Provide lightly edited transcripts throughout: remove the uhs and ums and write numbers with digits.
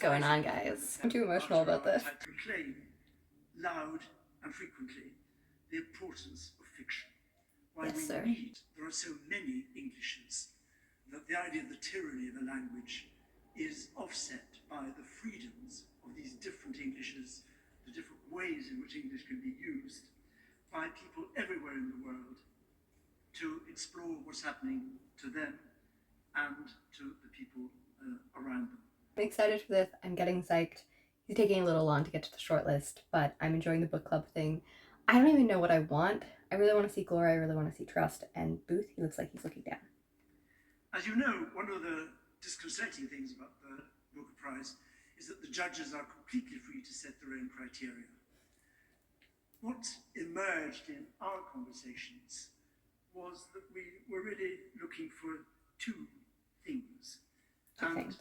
going on, guys? I'm too emotional about this. I proclaim loud and frequently the importance of fiction. Why Yes, we sir. need, there are so many Englishes, that the idea of the tyranny of a language is offset by the freedoms of these different Englishes, the different ways in which English can be used by people everywhere in the world to explore what's happening to them and to the people around them. I'm excited for this. I'm getting psyched. He's taking a little long to get to the shortlist, but I'm enjoying the book club thing. I don't even know what I want. I really want to see Glory. I really want to see Trust. And Booth, he looks like he's looking down. As you know, one of the disconcerting things about the Booker Prize is that the judges are completely free to set their own criteria. What emerged in our conversations was that we were really looking for two things. Two things.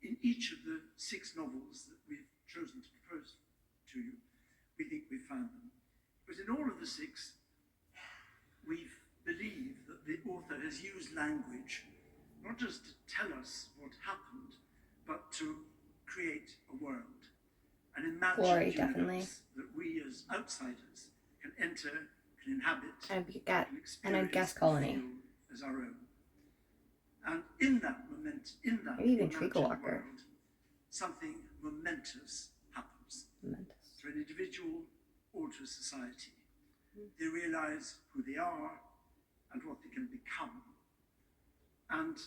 In each of the 6 novels that we've chosen to propose to you, we think we've found them. But in all of the 6, we believe that the author has used language not just to tell us what happened, but to create a world, an imagined Glory, universe definitely. that we as outsiders can enter, can inhabit, And I'd guess Colony. feel as our own. And in that Maybe even imagined Treacle Walker. world, something momentous happens. Momentous. To an individual or to a society. They realize who they are and what they can become. And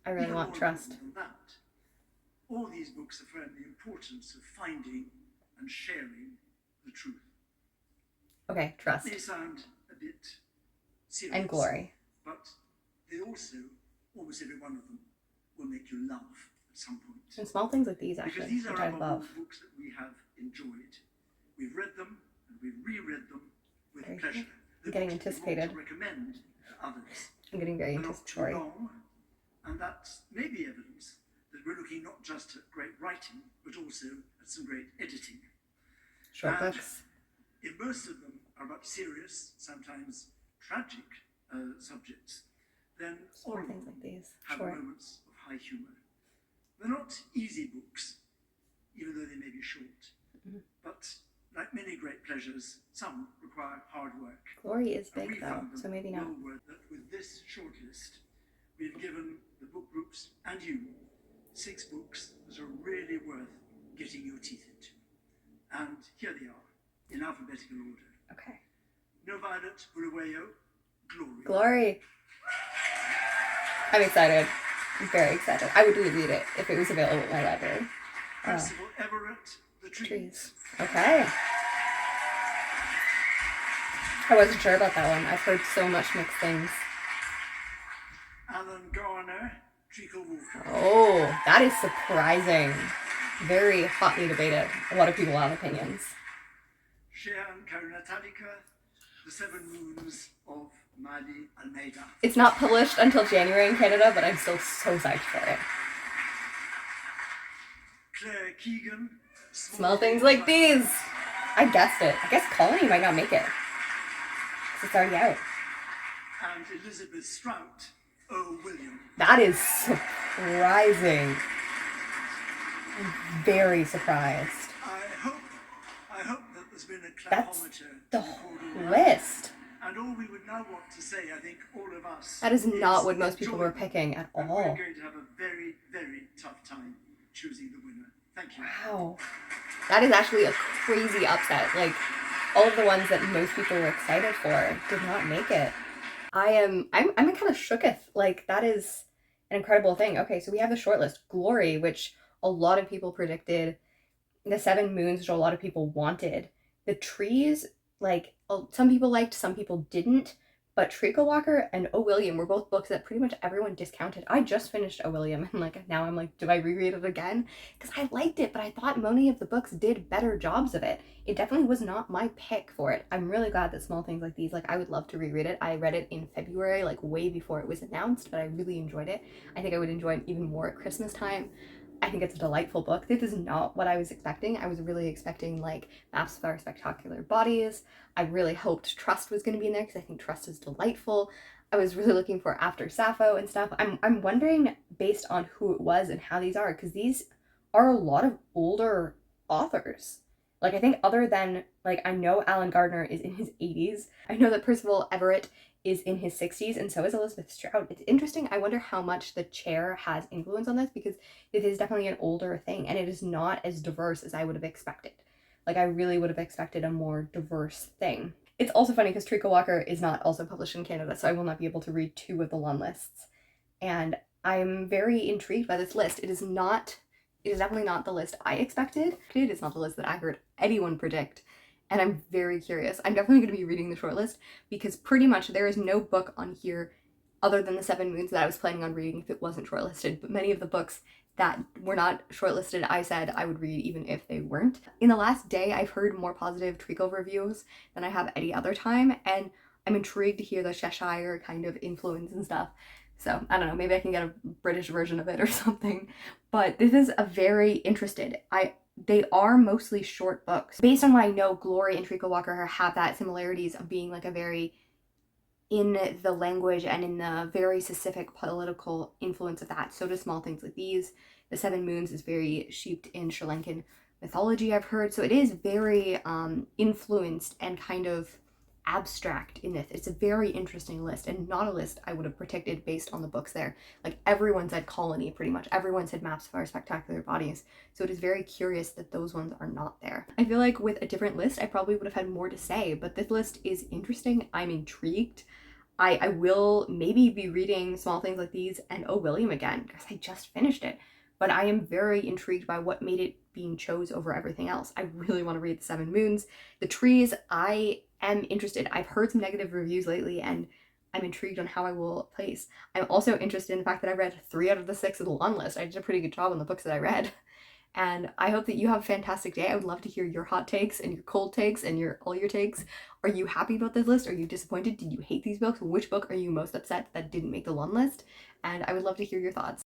I really even want more Trust. important than that, all these books affirm the importance of finding and sharing the truth. Okay, Trust. They sound a bit serious. And Glory. But they also, almost every one of them, will make you laugh at some point. And small things like these, Because actually, these which are I above all love. books that we have enjoyed. We've read them and we've reread them with Very pleasure. I'm getting books that we want anticipated. to recommend to others. I'm getting very They're not too anticipatory. long, and that may be evidence that we're looking not just at great writing, but also at some great editing. Short And books. if most of them are about serious, sometimes tragic subjects, then all Small of things them like these. have Short. moments of high humour. They're not easy books, even though they may be short. Mm-hmm. But like many great pleasures, some require hard work. Glory is And we big, though, found them so maybe not. well worth it. With this shortlist, we've given the book groups and you 6 books that are really worth getting your teeth into. And here they are, in alphabetical order. Okay. No Violet, Bulawayo, Glory. Glory. I'm excited. I'm very excited. I would reread it if it was available at my library. Percival Everett, The Trees. Okay. I wasn't sure about that one. I've heard so much mixed things. Alan Garner, Treacle Walker. Oh, that is surprising. Very hotly debated. A lot of people have opinions. Shehan Karunatalika, The 7 Moons of Mali Almeida. It's not published until January in Canada, but I'm still so psyched for it. Claire Keegan, Small things like these. I guessed it. I guess Colony might not make it. 'Cause it's already out. And Elizabeth Strout, O. William. That is surprising. I'm very surprised. I hope that there's been a That's clapometer the to record all that. list. And all we would now want to say, I think, all of us. That is not what most people enjoy were them. picking at And all. we're going to have a very, very tough time choosing the winner. Thank you. Wow. That is actually a crazy upset. Like, all of the ones that most people were excited for did not make it. I'm kind of shooketh. Like, that is an incredible thing. Okay, so we have the shortlist. Glory, which a lot of people predicted. The 7 Moons, which a lot of people wanted. The Trees, like, some people liked, some people didn't. But Treacle Walker and O. William were both books that pretty much everyone discounted. I just finished O. William, and like now I'm like, do I reread it again? Because I liked it, but I thought many of the books did better jobs of it. It definitely was not my pick for it. I'm really glad that Small Things Like These, like, I would love to reread it. I read it in February, like way before it was announced, but I really enjoyed it. I think I would enjoy it even more at Christmas time. I think it's a delightful book. This is not what I was expecting. I was really expecting like Maps of Our Spectacular Bodies. I really hoped Trust was going to be in there because I think Trust is delightful. I was really looking for After Sappho and stuff. I'm wondering based on who it was and how these are, because these are a lot of older authors. Like, I think other than, like, I know Alan Gardner is in his 80s. I know that Percival Everett is in his 60s, and so is Elizabeth Strout. It's interesting. I wonder how much the chair has influence on this, because it is definitely an older thing, and it is not as diverse as I would have expected. Like, I really would have expected a more diverse thing. It's also funny because Treacle Walker is not also published in Canada, so I will not be able to read two of the long lists. And I'm very intrigued by this list. It is definitely not the list I expected. It's not the list that I heard anyone predict. And I'm very curious. I'm definitely going to be reading the shortlist, because pretty much there is no book on here other than the Seven Moons that I was planning on reading if it wasn't shortlisted. But many of the books that were not shortlisted, I said I would read even if they weren't. In the last day, I've heard more positive Treacle reviews than I have any other time, and I'm intrigued to hear the Cheshire kind of influence and stuff. So I don't know, maybe I can get a British version of it or something. But this is a very interested. They are mostly short books. Based on what I know, Glory and Treacle Walker have that similarities of being like a very in the language and in the very specific political influence of that. So do Small Things Like These. The Seven Moons is very steeped in Sri Lankan mythology, I've heard. So it is very influenced and kind of abstract in this. It's a very interesting list, and not a list I would have predicted based on the books there. Like, everyone said Colony, pretty much. Everyone said Maps of Our Spectacular Bodies. So it is very curious that those ones are not there. I feel like with a different list, I probably would have had more to say, but this list is interesting. I'm intrigued. I will maybe be reading Small Things Like These and Oh William again, because I just finished it. But I am very intrigued by what made it being chose over everything else. I really want to read The Seven Moons. The Trees, I am interested. I've heard some negative reviews lately, and I'm intrigued on how I will place. I'm also interested in the fact that I read 3 out of the 6 of the long list. I did a pretty good job on the books that I read. And I hope that you have a fantastic day. I would love to hear your hot takes and your cold takes and all your takes. Are you happy about this list? Are you disappointed? Did you hate these books? Which book are you most upset that didn't make the long list? And I would love to hear your thoughts.